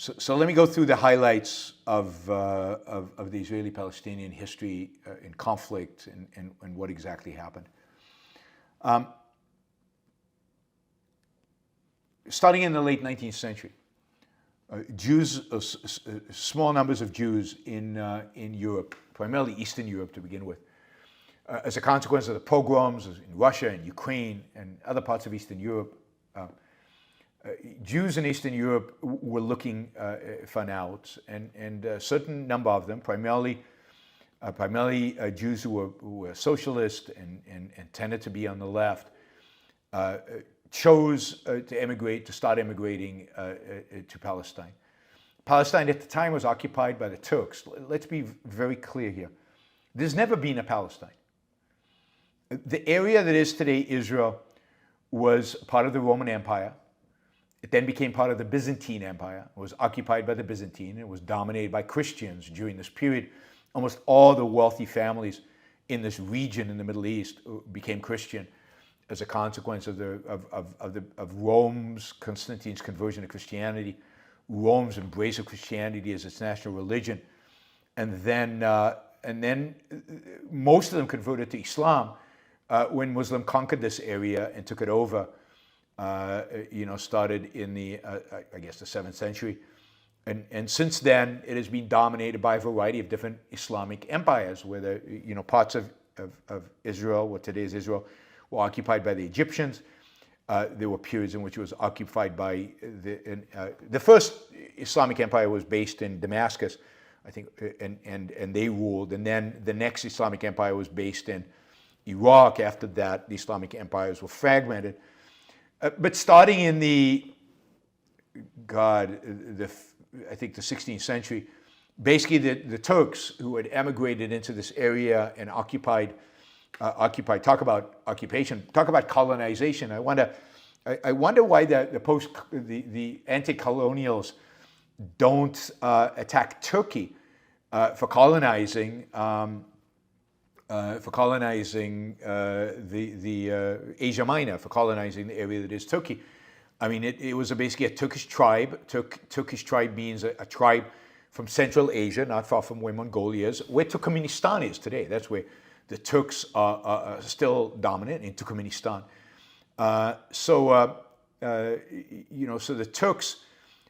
So let me go through the highlights of the Israeli-Palestinian history in conflict and what exactly happened. Starting in the late 19th century, small numbers of Jews in Europe, primarily Eastern Europe to begin with, as a consequence of the pogroms in Russia and Ukraine and other parts of Eastern Europe, Jews in Eastern Europe were looking for an out, and a certain number of them, primarily Jews who were socialist and tended to be on the left, chose to start emigrating to Palestine. Palestine at the time was occupied by the Turks. Let's be very clear here. There's never been a Palestine. The area that is today Israel was part of the Roman Empire. It then became part of the Byzantine Empire. It was occupied by the Byzantine. It was dominated by Christians during this period. Almost all the wealthy families in this region in the Middle East became Christian as a consequence of Rome's, Constantine's conversion to Christianity, Rome's embrace of Christianity as its national religion, and then most of them converted to Islam when Muslim conquered this area and took it over. Started in the, I guess, the 7th century. And since then, it has been dominated by a variety of different Islamic empires, where parts of Israel, what today is Israel, were occupied by the Egyptians. There were periods in which it was occupied by the first Islamic empire was based in Damascus, I think, and they ruled. And then the next Islamic empire was based in Iraq. After that, the Islamic empires were fragmented. But starting in the 16th century, basically the Turks who had emigrated into this area and occupied, talk about occupation, talk about colonization. I wonder why the anti-colonials don't attack Turkey for colonizing. The Asia Minor, for colonizing the area that is Turkey. I mean, it was basically a Turkish tribe. Turkish tribe means a tribe from Central Asia, not far from where Mongolia is, where Turkmenistan is today. That's where the Turks are still dominant, in Turkmenistan. So the Turks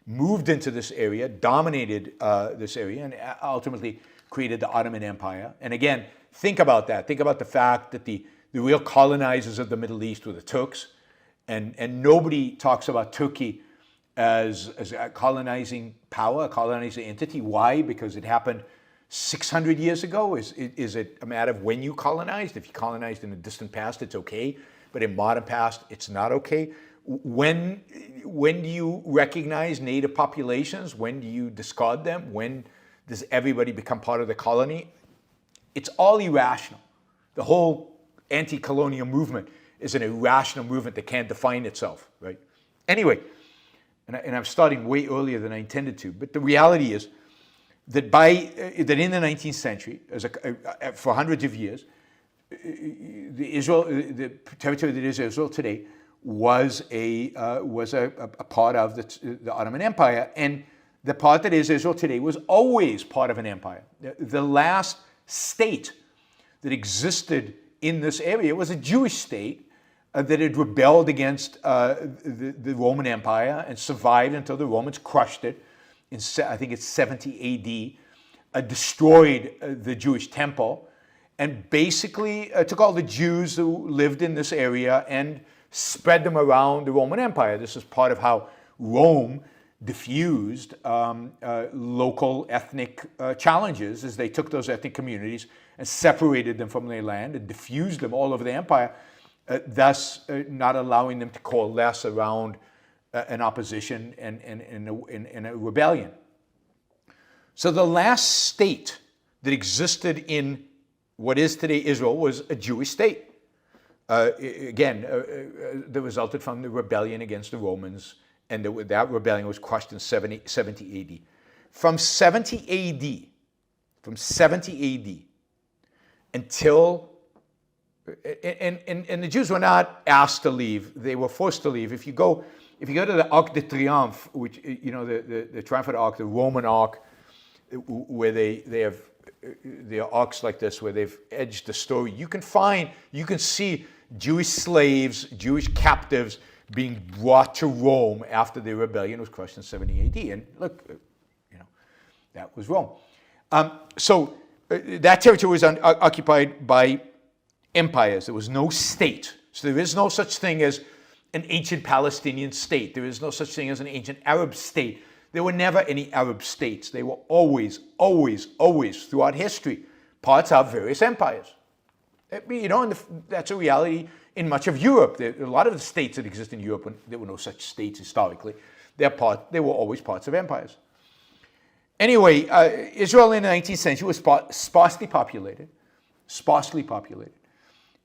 moved into this area, dominated this area, and ultimately created the Ottoman Empire. And again, think about that. Think about the fact that the real colonizers of the Middle East were the Turks, and nobody talks about Turkey as a colonizing power, a colonizing entity. Why? Because it happened 600 years ago. Is it a matter of when you colonized? If you colonized in the distant past, it's okay, but in modern past, it's not okay. When do you recognize native populations? When do you discard them? When does everybody become part of the colony? It's all irrational. The whole anti-colonial movement is an irrational movement that can't define itself, right? Anyway, and I'm starting way earlier than I intended to, but the reality is that in the 19th century, for hundreds of years, the territory that is Israel today was a part of the Ottoman Empire, and the part that is Israel today was always part of an empire. The last state that existed in this area was a Jewish state that had rebelled against the Roman Empire and survived until the Romans crushed it in, I think it's 70 AD, destroyed the Jewish temple, and basically took all the Jews who lived in this area and spread them around the Roman Empire. This is part of how Rome diffused local ethnic challenges, as they took those ethnic communities and separated them from their land and diffused them all over the empire, thus not allowing them to coalesce around an opposition and a rebellion. So the last state that existed in what is today Israel was a Jewish state. That resulted from the rebellion against the Romans, and that rebellion was crushed in 70 AD. From 70 AD until, and the Jews were not asked to leave, they were forced to leave. If you go if you go to the Arc de Triomphe, which, the triumphal arc, the Roman arc, where they have there are arcs like this where they've edged the story, you can see Jewish slaves, Jewish captives being brought to Rome after the rebellion was crushed in 70 AD. And look, that was Rome. So that territory was occupied by empires. There was no state. So there is no such thing as an ancient Palestinian state. There is no such thing as an ancient Arab state. There were never any Arab states. They were always, throughout history, parts of various empires. And that's a reality in much of Europe. A lot of the states that exist in Europe, there were no such states historically. They were always parts of empires. Anyway, Israel in the 19th century was sparsely populated.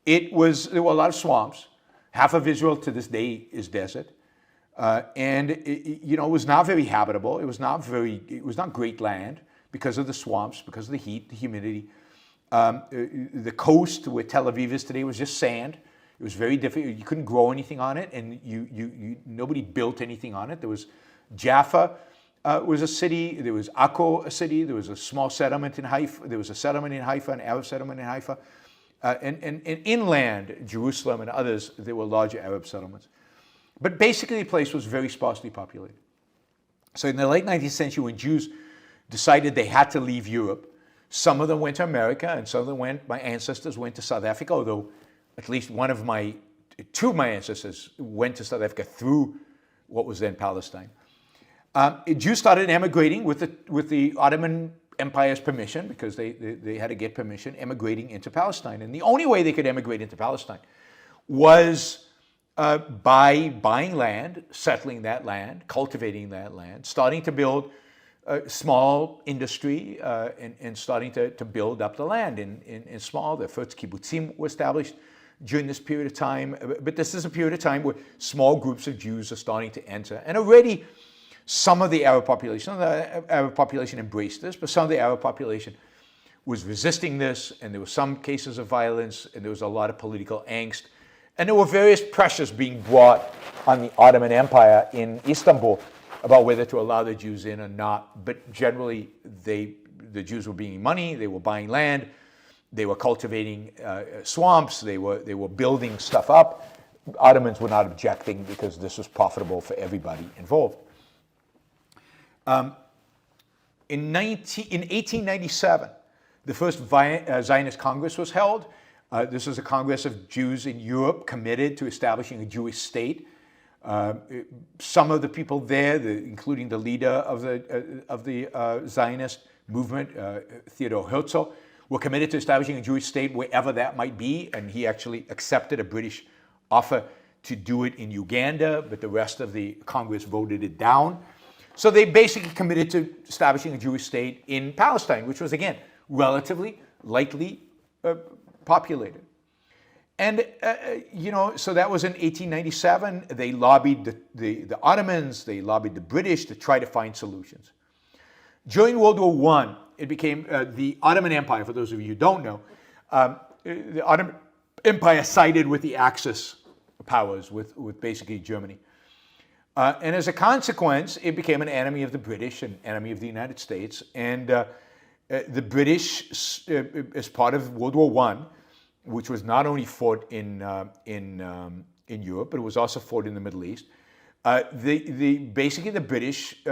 There were a lot of swamps. Half of Israel to this day is desert. And it was not very habitable. It was not great land because of the swamps, because of the heat, the humidity. The coast where Tel Aviv is today was just sand. It was very difficult. You couldn't grow anything on it, and nobody built anything on it. There was Jaffa was a city. There was Akko, a city. There was a small settlement in Haifa. There was a settlement in Haifa, an Arab settlement in Haifa. And inland, Jerusalem and others, there were larger Arab settlements. But basically, the place was very sparsely populated. So in the late 19th century, when Jews decided they had to leave Europe, some of them went to America, and some of them my ancestors went to South Africa, although at least two of my ancestors went to South Africa through what was then Palestine. Jews started emigrating with the Ottoman Empire's permission, because they had to get permission, emigrating into Palestine. And the only way they could emigrate into Palestine was by buying land, settling that land, cultivating that land, starting to build small industry, and starting to build up the land in small. The first kibbutzim were established during this period of time. But this is a period of time where small groups of Jews are starting to enter. And already some of the Arab population embraced this, but some of the Arab population was resisting this, and there were some cases of violence, and there was a lot of political angst. And there were various pressures being brought on the Ottoman Empire in Istanbul about whether to allow the Jews in or not. But generally, the Jews were bringing money, they were buying land, they were cultivating swamps, they were building stuff up. Ottomans were not objecting because this was profitable for everybody involved. In 1897, the first Zionist Congress was held. This was a Congress of Jews in Europe committed to establishing a Jewish state. Some of the people there, including the leader of the Zionist movement, Theodor Herzl, were committed to establishing a Jewish state wherever that might be, and he actually accepted a British offer to do it in Uganda, but the rest of the Congress voted it down. So they basically committed to establishing a Jewish state in Palestine, which was, again, relatively lightly populated. And, so that was in 1897. They lobbied the Ottomans, they lobbied the British to try to find solutions. During World War I, it became the Ottoman Empire, for those of you who don't know, the Ottoman Empire sided with the Axis powers, with basically Germany. And as a consequence, it became an enemy of the British, an enemy of the United States. And the British, as part of World War I, which was not only fought in Europe, but it was also fought in the Middle East, basically the British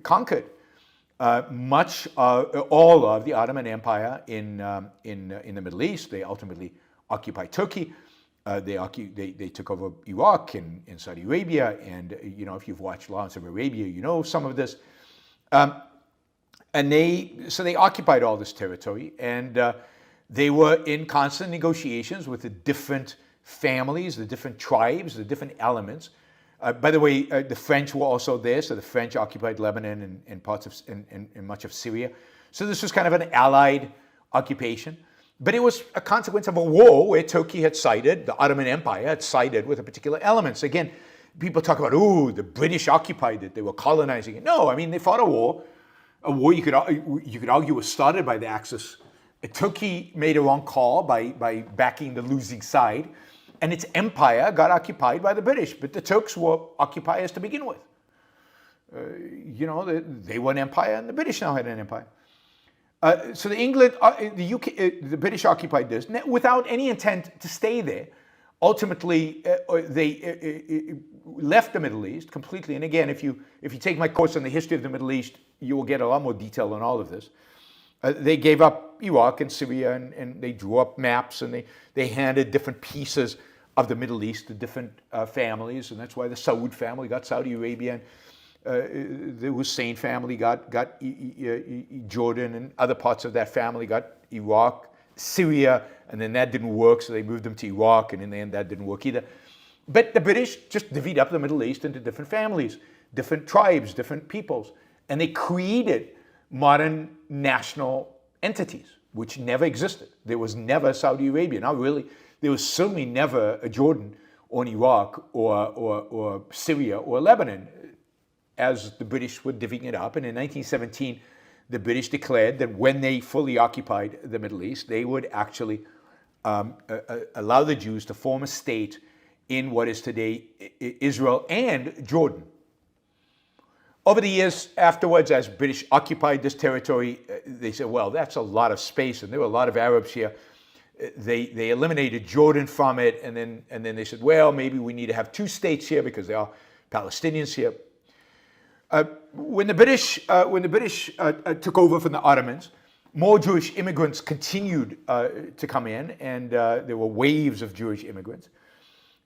conquered all of the Ottoman Empire in the Middle East. They ultimately occupied Turkey. They took over Iraq and Saudi Arabia, and if you've watched Lawrence of Arabia, you know some of this. And they occupied all this territory, and they were in constant negotiations with the different families, the different tribes, the different elements. By the way, the French were also there, so the French occupied Lebanon and parts of and much of Syria. So this was kind of an allied occupation. But it was a consequence of a war where Turkey had sided, the Ottoman Empire had sided with particular elements. Again, people talk about, the British occupied it, they were colonizing it. No, I mean, they fought a war you could argue was started by the Axis. Turkey made a wrong call by backing the losing side, and its empire got occupied by the British, but the Turks were occupiers to begin with. They were an empire, and the British now had an empire. So the UK, the British occupied this without any intent to stay there. Ultimately, they left the Middle East completely. And again, if you take my course on the history of the Middle East, you will get a lot more detail on all of this. They gave up Iraq and Syria, and they drew up maps, and they handed different pieces of the Middle East to different families, and that's why the Saud family got Saudi Arabia, and the Hussein family got Jordan, and other parts of that family got Iraq, Syria, and then that didn't work, so they moved them to Iraq, and in the end that didn't work either. But the British just divvied up the Middle East into different families, different tribes, different peoples, and they created modern national entities, which never existed. There was never Saudi Arabia, not really. There was certainly never a Jordan or an Iraq or Syria or Lebanon, as the British were divvying it up. And in 1917, the British declared that when they fully occupied the Middle East, they would actually allow the Jews to form a state in what is today Israel and Jordan. Over the years afterwards, as British occupied this territory, they said, well, that's a lot of space, and there were a lot of Arabs here. They eliminated Jordan from it, and then they said, well, maybe we need to have two states here because there are Palestinians here. When the British took over from the Ottomans, more Jewish immigrants continued to come in, and there were waves of Jewish immigrants.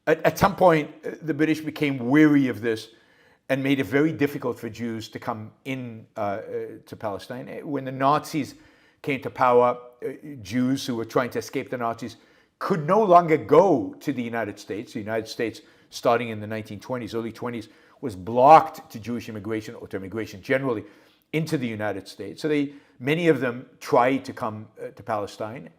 At some point, the British became weary of this and made it very difficult for Jews to come in to Palestine. When the Nazis came to power, Jews who were trying to escape the Nazis could no longer go to the United States. The United States, starting in the 1920s, early 20s, was blocked to Jewish immigration, or to immigration generally, into the United States. So many of them tried to come to Palestine.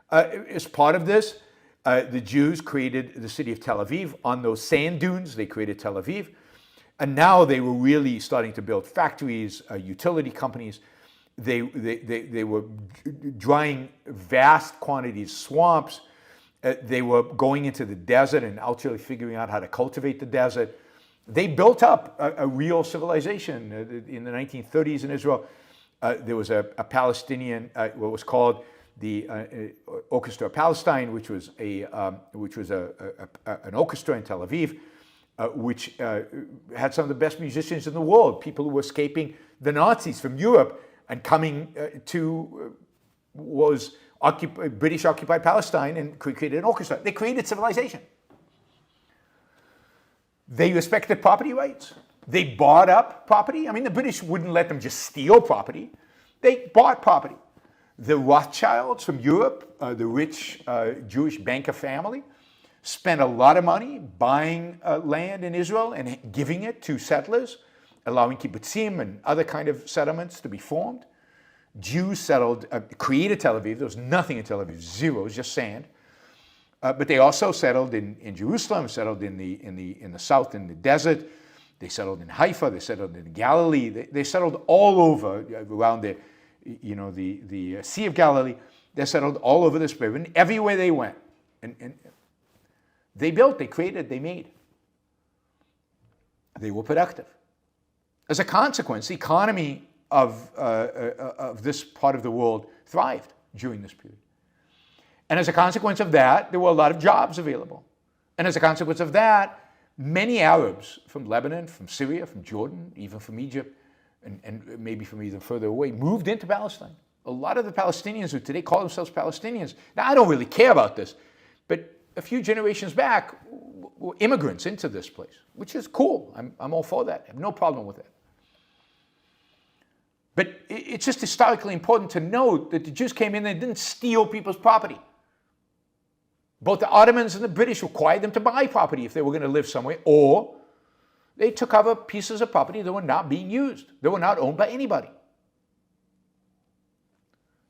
As part of this, the Jews created the city of Tel Aviv. On those sand dunes, they created Tel Aviv. And now they were really starting to build factories, utility companies. They were drying vast quantities swamps. They were going into the desert and actually figuring out how to cultivate the desert. They built up a real civilization. In the 1930s in Israel, there was a Palestinian, what was called the Orchestra of Palestine, which was an orchestra in Tel Aviv, which had some of the best musicians in the world, people who were escaping the Nazis from Europe and coming to British-occupied Palestine, and created an orchestra. They created civilization. They respected property rights. They bought up property. I mean, the British wouldn't let them just steal property. They bought property. The Rothschilds from Europe, the rich Jewish banker family, spent a lot of money buying land in Israel and giving it to settlers, allowing kibbutzim and other kind of settlements to be formed. Jews settled, created Tel Aviv. There was nothing in Tel Aviv, zero, it was just sand. But they also settled in Jerusalem, settled in the south in the desert. They settled in Haifa. They settled in Galilee. They settled all over around the Sea of Galilee. They settled all over this river, and everywhere they went. And they built, they created, they made. They were productive. As a consequence, the economy of this part of the world thrived during this period. And as a consequence of that, there were a lot of jobs available. And as a consequence of that, many Arabs from Lebanon, from Syria, from Jordan, even from Egypt, and maybe from even further away, moved into Palestine. A lot of the Palestinians who today call themselves Palestinians, now I don't really care about this, but a few generations back were immigrants into this place, which is cool. I'm all for that. I have no problem with it. But it's just historically important to note that the Jews came in and didn't steal people's property. Both the Ottomans and the British required them to buy property if they were going to live somewhere, or they took over pieces of property that were not being used. They were not owned by anybody.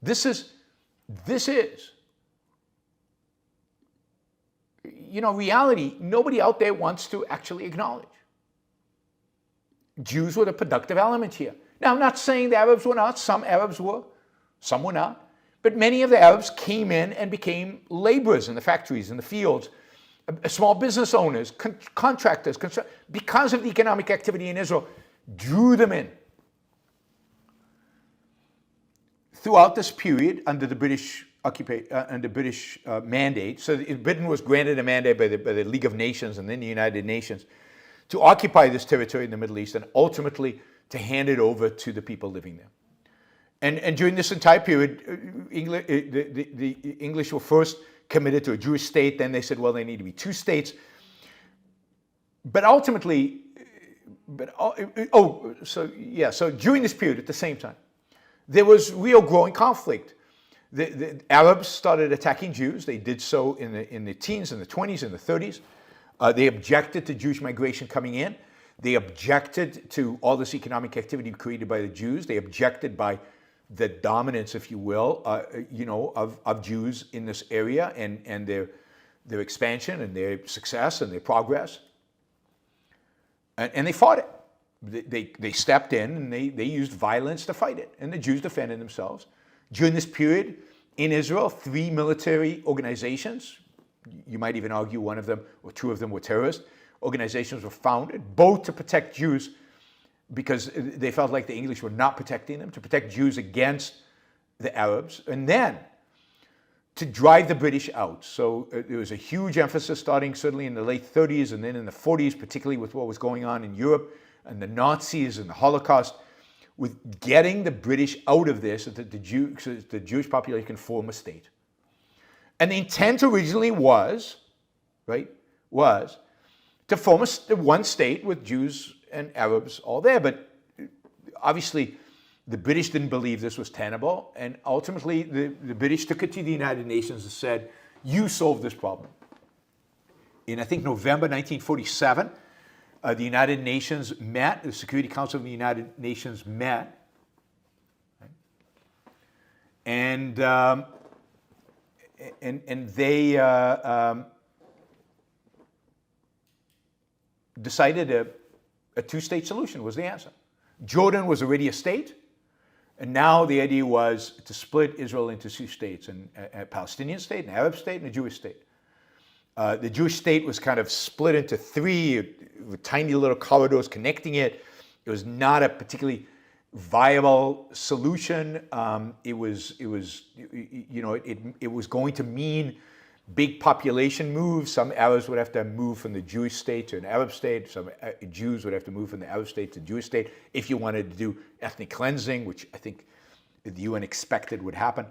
This is reality nobody out there wants to actually acknowledge. Jews were the productive element here. Now, I'm not saying the Arabs were not. Some Arabs were. Some were not. But many of the Arabs came in and became laborers in the factories, in the fields, small business owners, contractors, because of the economic activity in Israel, drew them in. Throughout this period, under the British mandate, so Britain was granted a mandate by the League of Nations and then the United Nations to occupy this territory in the Middle East and ultimately to hand it over to the people living there. And during this entire period, the English were first committed to a Jewish state. Then they said, well, there need to be two states. But ultimately, so during this period, at the same time, there was real growing conflict. The Arabs started attacking Jews. They did so in the teens, in the 20s, in the 30s. They objected to Jewish migration coming in. They objected to all this economic activity created by the Jews. They objected by the dominance, if you will, of Jews in this area and their expansion and their success and their progress. And they fought it. They stepped in and they used violence to fight it. And the Jews defended themselves. During this period in Israel, 3 military organizations, you might even argue one of them or 2 of them were terrorist organizations, were founded, both to protect Jews because they felt like the English were not protecting them, to protect Jews against the Arabs, and then to drive the British out. So there was a huge emphasis starting certainly in the late 30s and then in the 40s, particularly with what was going on in Europe and the Nazis and the Holocaust, with getting the British out of this so that the Jewish population can form a state. And the intent originally was to form one state with Jews and Arabs all there. But obviously, the British didn't believe this was tenable. And ultimately, the British took it to the United Nations and said, you solve this problem. In, I think, November 1947, the United Nations met, the Security Council of the United Nations met, right? And they decided a two-state solution was the answer. Jordan was already a state, and now the idea was to split Israel into 2 states, a Palestinian state, an Arab state, and a Jewish state. The Jewish state was kind of split into 3 with tiny little corridors connecting it. It was not a particularly viable solution. It was going to mean big population moves. Some Arabs would have to move from the Jewish state to an Arab state. Some Jews would have to move from the Arab state to the Jewish state if you wanted to do ethnic cleansing, which I think the UN expected would happen.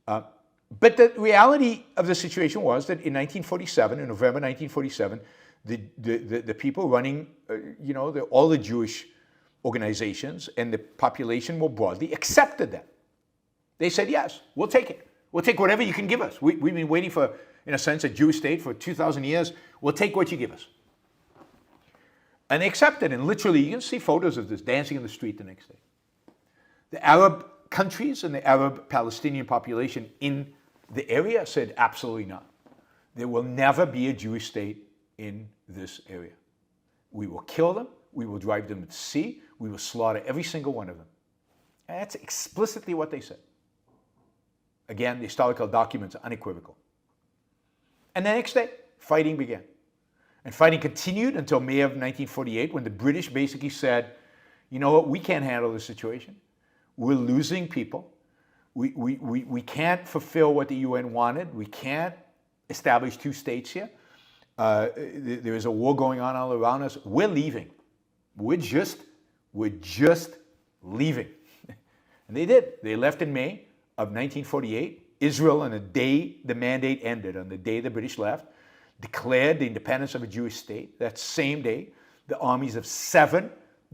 But the reality of the situation was that in 1947, in November 1947, the people running, all the Jewish organizations and the population more broadly accepted that. They said, yes, we'll take it. We'll take whatever you can give us. We've been waiting for, in a sense, a Jewish state for 2,000 years. We'll take what you give us. And they accepted, and literally, you can see photos of this dancing in the street the next day. The Arab countries and the Arab Palestinian population in the area said absolutely not. There will never be a Jewish state in this area. We will kill them. We will drive them to sea. We will slaughter every single one of them. And that's explicitly what they said. Again, the historical documents are unequivocal. And the next day, fighting began. And fighting continued until May of 1948, when the British basically said, you know what, we can't handle this situation. We're losing people. We can't fulfill what the UN wanted. We can't establish 2 states here. There is a war going on all around us. We're leaving. We're just leaving. And they did. They left in May of 1948. Israel, on the day the mandate ended, on the day the British left, declared the independence of a Jewish state. That same day, the armies of 7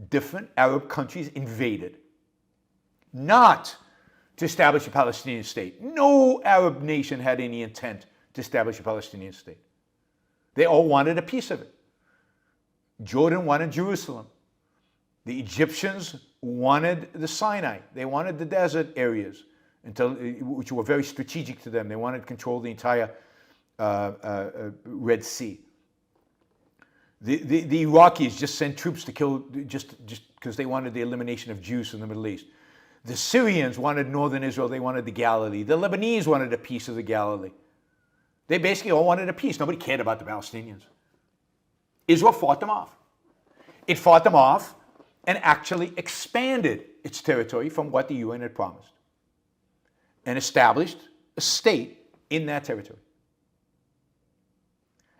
different Arab countries invaded. Not to establish a Palestinian state. No Arab nation had any intent to establish a Palestinian state. They all wanted a piece of it. Jordan wanted Jerusalem. The Egyptians wanted the Sinai. They wanted the desert areas, which were very strategic to them. They wanted to control the entire Red Sea. The Iraqis just sent troops to kill, just because they wanted the elimination of Jews from the Middle East. The Syrians wanted northern Israel. They wanted the Galilee. The Lebanese wanted a piece of the Galilee. They basically all wanted a peace. Nobody cared about the Palestinians. Israel fought them off. It fought them off and actually expanded its territory from what the UN had promised and established a state in that territory.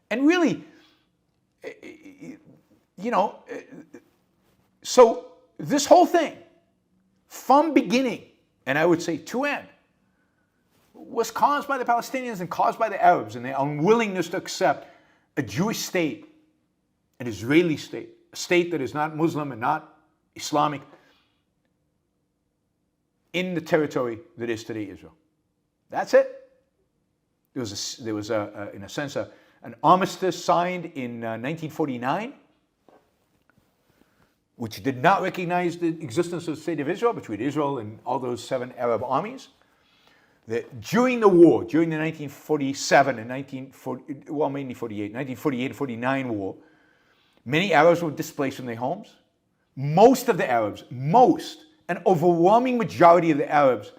And really, so this whole thing, from beginning, and I would say to end, was caused by the Palestinians and caused by the Arabs and their unwillingness to accept a Jewish state, an Israeli state, a state that is not Muslim and not Islamic, in the territory that is today Israel. That's it. There was in a sense, an armistice signed in 1949, which did not recognize the existence of the state of Israel between Israel and all those 7 Arab armies. During the war, during the 1947 and mainly 1948 and 49 war, many Arabs were displaced from their homes. Most of the Arabs, an overwhelming majority of the Arabs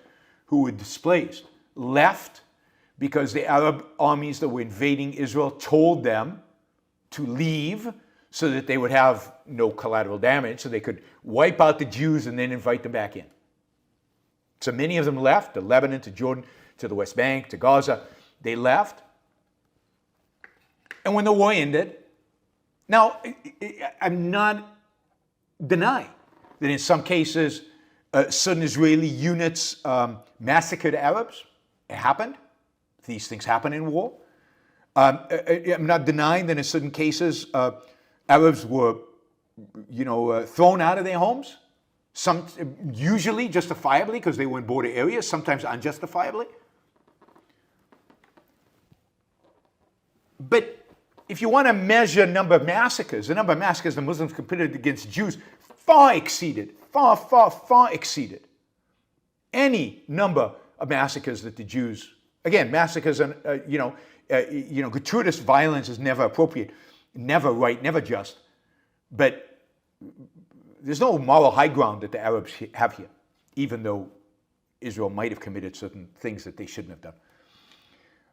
who were displaced left because the Arab armies that were invading Israel told them to leave so that they would have no collateral damage, so they could wipe out the Jews and then invite them back in. So many of them left, to Lebanon, to Jordan, to the West Bank, to Gaza. They left. And when the war ended, now, I'm not denying that in some cases, certain Israeli units massacred Arabs. It happened. These things happen in war. I'm not denying that in certain cases, Arabs were, thrown out of their homes. Some usually justifiably because they were in border areas, sometimes unjustifiably. But if you want to measure number of massacres, the number of massacres the Muslims committed against Jews far exceeded any number of massacres that the Jews, again, massacres and, gratuitous violence is never appropriate, never right, never just. But there's no moral high ground that the Arabs have here, even though Israel might have committed certain things that they shouldn't have done.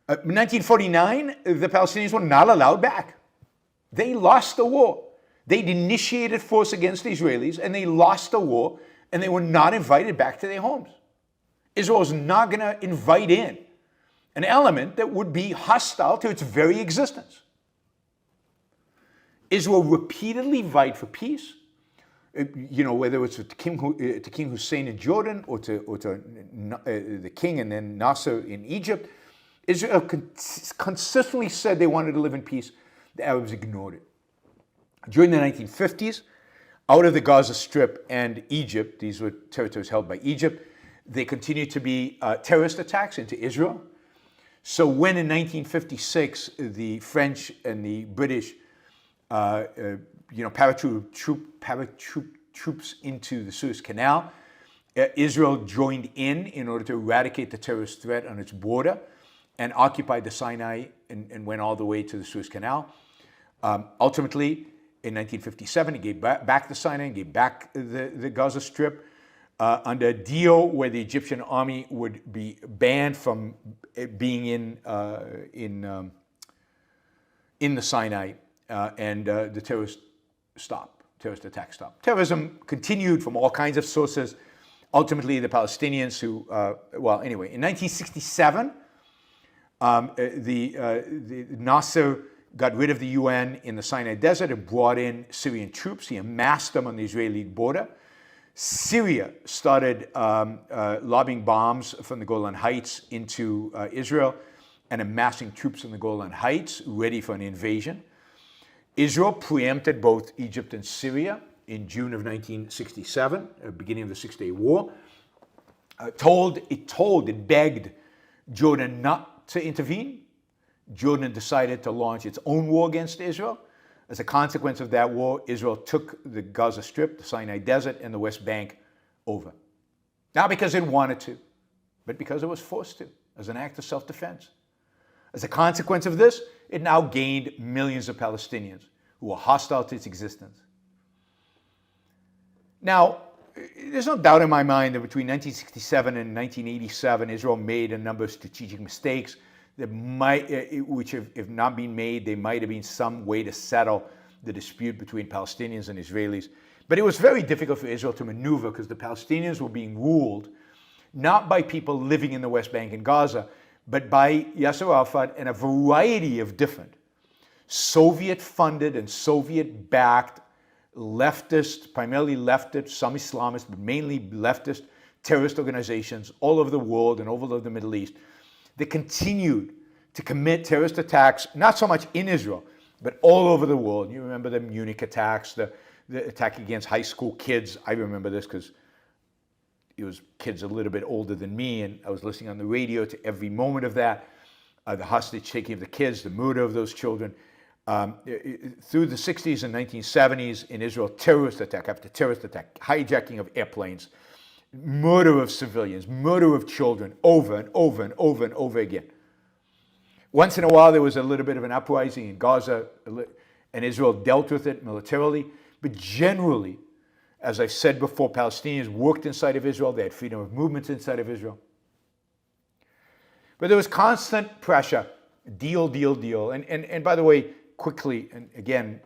In 1949, the Palestinians were not allowed back. They lost the war. They'd initiated force against the Israelis, and they lost the war, and they were not invited back to their homes. Israel was not going to invite in an element that would be hostile to its very existence. Israel repeatedly vied for peace. Whether it's to King Hussein in Jordan or to the king and then Nasser in Egypt, Israel consistently said they wanted to live in peace. The Arabs ignored it. During the 1950s, out of the Gaza Strip and Egypt, these were territories held by Egypt, they continued to be terrorist attacks into Israel. So when in 1956 the French and the British paratroop troops into the Suez Canal, Israel joined in order to eradicate the terrorist threat on its border and occupied the Sinai and went all the way to the Suez Canal. Ultimately, in 1957, it gave back the Sinai and gave back the Gaza Strip under a deal where the Egyptian army would be banned from being in the Sinai, and the terrorist attack stopped. Terrorism continued from all kinds of sources. Ultimately, the Palestinians who, in 1967, the Nasser got rid of the UN in the Sinai Desert and brought in Syrian troops. He amassed them on the Israeli border. Syria started lobbing bombs from the Golan Heights into Israel and amassing troops on the Golan Heights, ready for an invasion. Israel preempted both Egypt and Syria in June of 1967, beginning of the Six-Day War. It begged Jordan not to intervene. Jordan decided to launch its own war against Israel. As a consequence of that war, Israel took the Gaza Strip, the Sinai Desert, and the West Bank over. Not because it wanted to, but because it was forced to, as an act of self-defense. As a consequence of this, it now gained millions of Palestinians who were hostile to its existence. Now, there's no doubt in my mind that between 1967 and 1987, Israel made a number of strategic mistakes that might, which if not been made, there might have been some way to settle the dispute between Palestinians and Israelis. But it was very difficult for Israel to maneuver because the Palestinians were being ruled not by people living in the West Bank and Gaza, but by Yasser Arafat and a variety of different Soviet-funded and Soviet-backed leftist, primarily leftist, some Islamist, but mainly leftist terrorist organizations all over the world and all over the Middle East that continued to commit terrorist attacks, not so much in Israel, but all over the world. You remember the Munich attacks, the attack against high school kids. I remember this because it was kids a little bit older than me, and I was listening on the radio to every moment of that. The hostage taking of the kids, the murder of those children. Through the 60s and 1970s in Israel, terrorist attack after terrorist attack, hijacking of airplanes, murder of civilians, murder of children, over and over and over and over again. Once in a while, there was a little bit of an uprising in Gaza, and Israel dealt with it militarily. But generally, as I've said before, Palestinians worked inside of Israel. They had freedom of movement inside of Israel. But there was constant pressure, deal. And by the way, quickly, and again,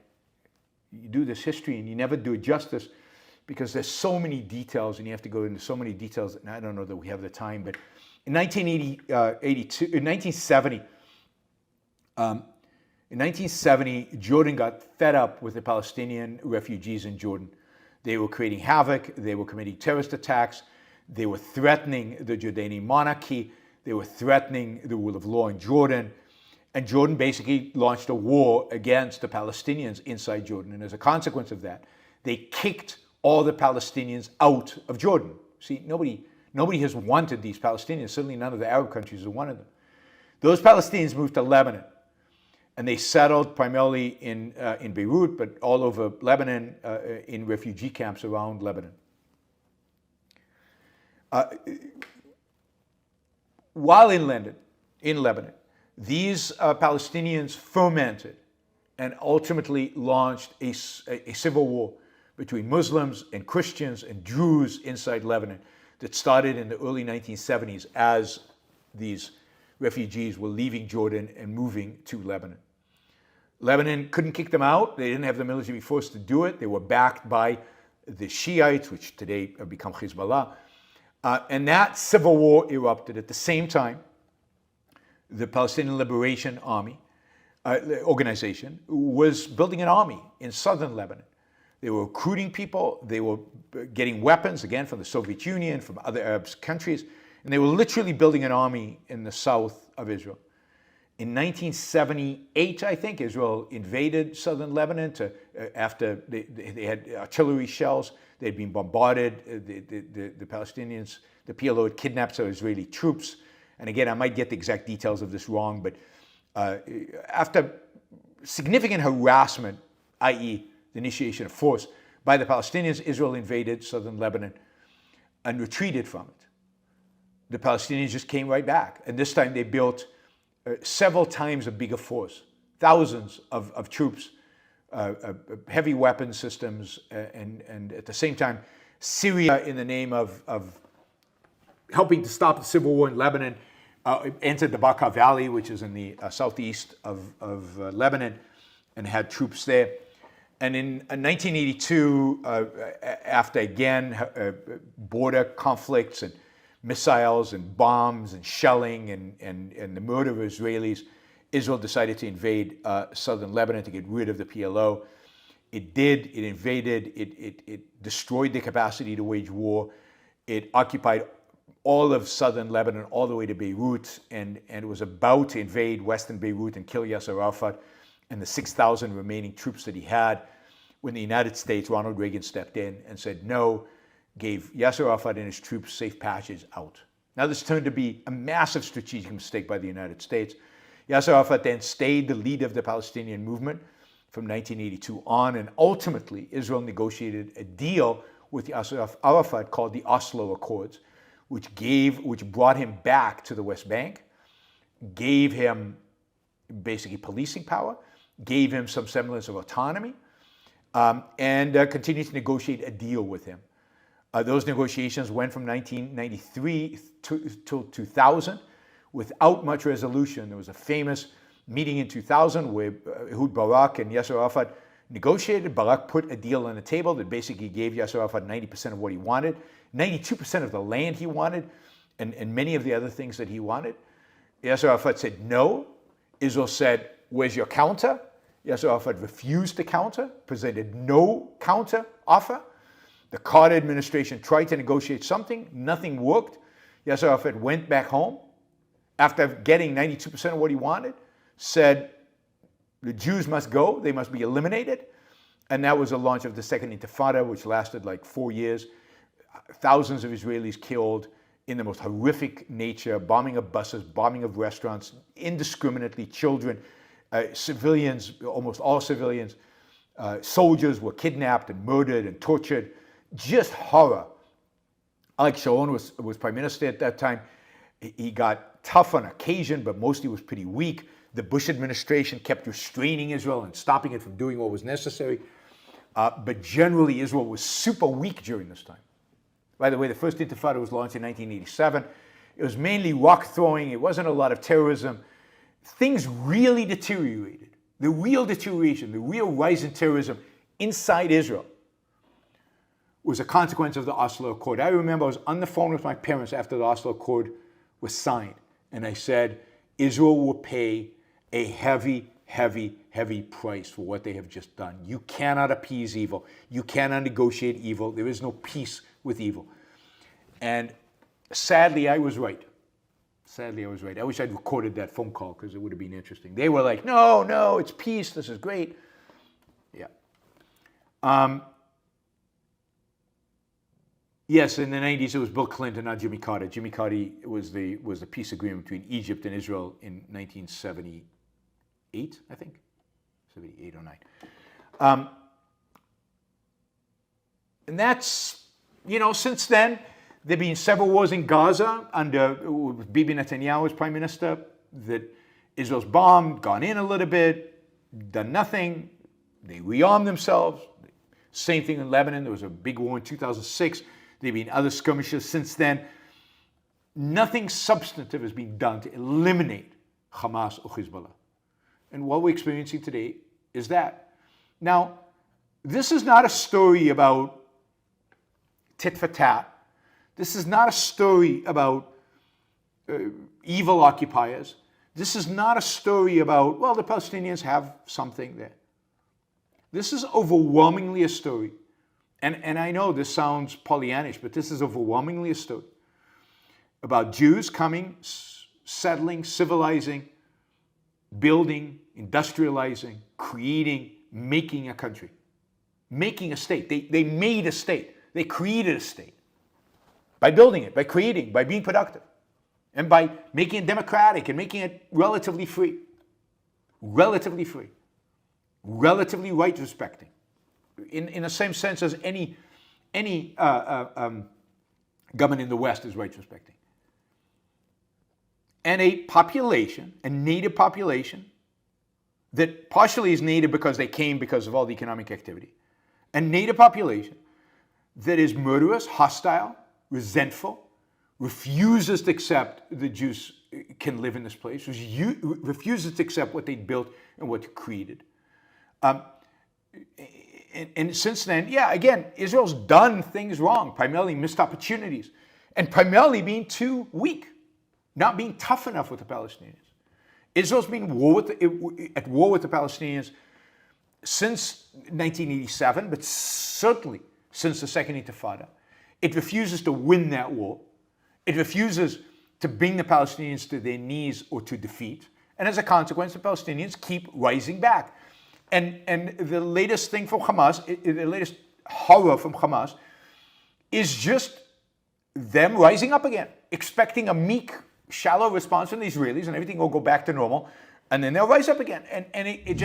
you do this history and you never do it justice because there's so many details and you have to go into so many details, and I don't know that we have the time, but in 1970, Jordan got fed up with the Palestinian refugees in Jordan. They were creating havoc, they were committing terrorist attacks, they were threatening the Jordanian monarchy, they were threatening the rule of law in Jordan, and Jordan basically launched a war against the Palestinians inside Jordan. And as a consequence of that, they kicked all the Palestinians out of Jordan. See, nobody has wanted these Palestinians, certainly none of the Arab countries have wanted them. Those Palestinians moved to Lebanon, and they settled primarily in Beirut, but all over Lebanon, in refugee camps around Lebanon. While in Lebanon, these Palestinians fermented and ultimately launched a civil war between Muslims and Christians and Jews inside Lebanon that started in the early 1970s as these refugees were leaving Jordan and moving to Lebanon. Lebanon couldn't kick them out. They didn't have the military force to do it. They were backed by the Shiites, which today have become Hezbollah. And that civil war erupted at the same time. The Palestinian Liberation Army organization was building an army in southern Lebanon. They were recruiting people. They were getting weapons, again, from the Soviet Union, from other Arab countries. And they were literally building an army in the south of Israel. In 1978, I think, Israel invaded southern Lebanon after they had artillery shells. They'd been bombarded. The Palestinians, the PLO had kidnapped some Israeli troops. And again, I might get the exact details of this wrong, but after significant harassment, i.e. the initiation of force by the Palestinians, Israel invaded southern Lebanon and retreated from it. The Palestinians just came right back. And this time they built several times a bigger force, thousands of troops, heavy weapon systems, and at the same time, Syria, in the name of helping to stop the civil war in Lebanon, entered the Bekaa Valley, which is in the southeast of Lebanon, and had troops there. And in 1982, after again border conflicts and missiles and bombs and shelling and the murder of Israelis, Israel decided to invade southern Lebanon to get rid of the PLO. It did. It invaded. It destroyed the capacity to wage war. It occupied all of southern Lebanon all the way to Beirut, and it was about to invade western Beirut and kill Yasser Arafat and the 6,000 remaining troops that he had, when the United States, Ronald Reagan, stepped in and said no, gave Yasser Arafat and his troops safe passage out. Now this turned to be a massive strategic mistake by the United States. Yasser Arafat then stayed the leader of the Palestinian movement from 1982 on, and ultimately Israel negotiated a deal with Yasser Arafat called the Oslo Accords, which brought him back to the West Bank, gave him basically policing power, gave him some semblance of autonomy, and continued to negotiate a deal with him. Those negotiations went from 1993 till 2000, without much resolution. There was a famous meeting in 2000 where Ehud Barak and Yasser Arafat negotiated. Barak put a deal on the table that basically gave Yasser Arafat 90% of what he wanted, 92% of the land he wanted, and many of the other things that he wanted. Yasser Arafat said no. Israel said, where's your counter? Yasser Arafat refused to counter, presented no counter offer. The Carter administration tried to negotiate something, nothing worked. Yasser Arafat went back home after getting 92% of what he wanted, said the Jews must go, they must be eliminated. And that was the launch of the Second Intifada, which lasted like 4 years. Thousands of Israelis killed in the most horrific nature, bombing of buses, bombing of restaurants, indiscriminately, children, civilians, almost all civilians, soldiers were kidnapped and murdered and tortured. Just horror. Alex Sharon was prime minister at that time. He got tough on occasion, but mostly was pretty weak. The Bush administration kept restraining Israel and stopping it from doing what was necessary. But generally, Israel was super weak during this time. By the way, the first Intifada was launched in 1987. It was mainly rock throwing. It wasn't a lot of terrorism. Things really deteriorated. The real deterioration, the real rise in terrorism inside Israel was a consequence of the Oslo Accord. I remember I was on the phone with my parents after the Oslo Accord was signed, and I said, Israel will pay a heavy, heavy, heavy price for what they have just done. You cannot appease evil. You cannot negotiate evil. There is no peace with evil. And sadly, I was right. Sadly, I was right. I wish I'd recorded that phone call because it would have been interesting. They were like, no, no, it's peace. This is great. Yeah. Yes, in the 90s, it was Bill Clinton, not Jimmy Carter. Jimmy Carter was the peace agreement between Egypt and Israel in 1978, I think. 78 or 9. And that's, since then, there have been several wars in Gaza under Bibi Netanyahu as prime minister that Israel's bombed, gone in a little bit, done nothing. They rearmed themselves. Same thing in Lebanon. There was a big war in 2006. There have been other skirmishes since then. Nothing substantive has been done to eliminate Hamas or Hezbollah. And what we're experiencing today is that. Now, this is not a story about tit for tat. This is not a story about evil occupiers. This is not a story about, well, the Palestinians have something there. This is overwhelmingly a story. And I know this sounds Pollyannish, but this is overwhelmingly a story about Jews coming, settling, civilizing, building, industrializing, creating, making a country, making a state. They made a state. They created a state by building it, by creating, by being productive, and by making it democratic and making it relatively free, relatively right respecting. In the same sense as any government in the West is right respecting. And a population, a native population, that partially is native because they came because of all the economic activity. A native population that is murderous, hostile, resentful, refuses to accept the Jews can live in this place, refuses to accept what they built and what they created. And since then, again, Israel's done things wrong, primarily missed opportunities, and primarily being too weak, not being tough enough with the Palestinians. Israel's been at war with the Palestinians since 1987, but certainly since the Second Intifada. It refuses to win that war. It refuses to bring the Palestinians to their knees or to defeat. And as a consequence, the Palestinians keep rising back. And the latest thing from Hamas, the latest horror from Hamas, is just them rising up again, expecting a meek, shallow response from the Israelis, and everything will go back to normal, and then they'll rise up again. And it just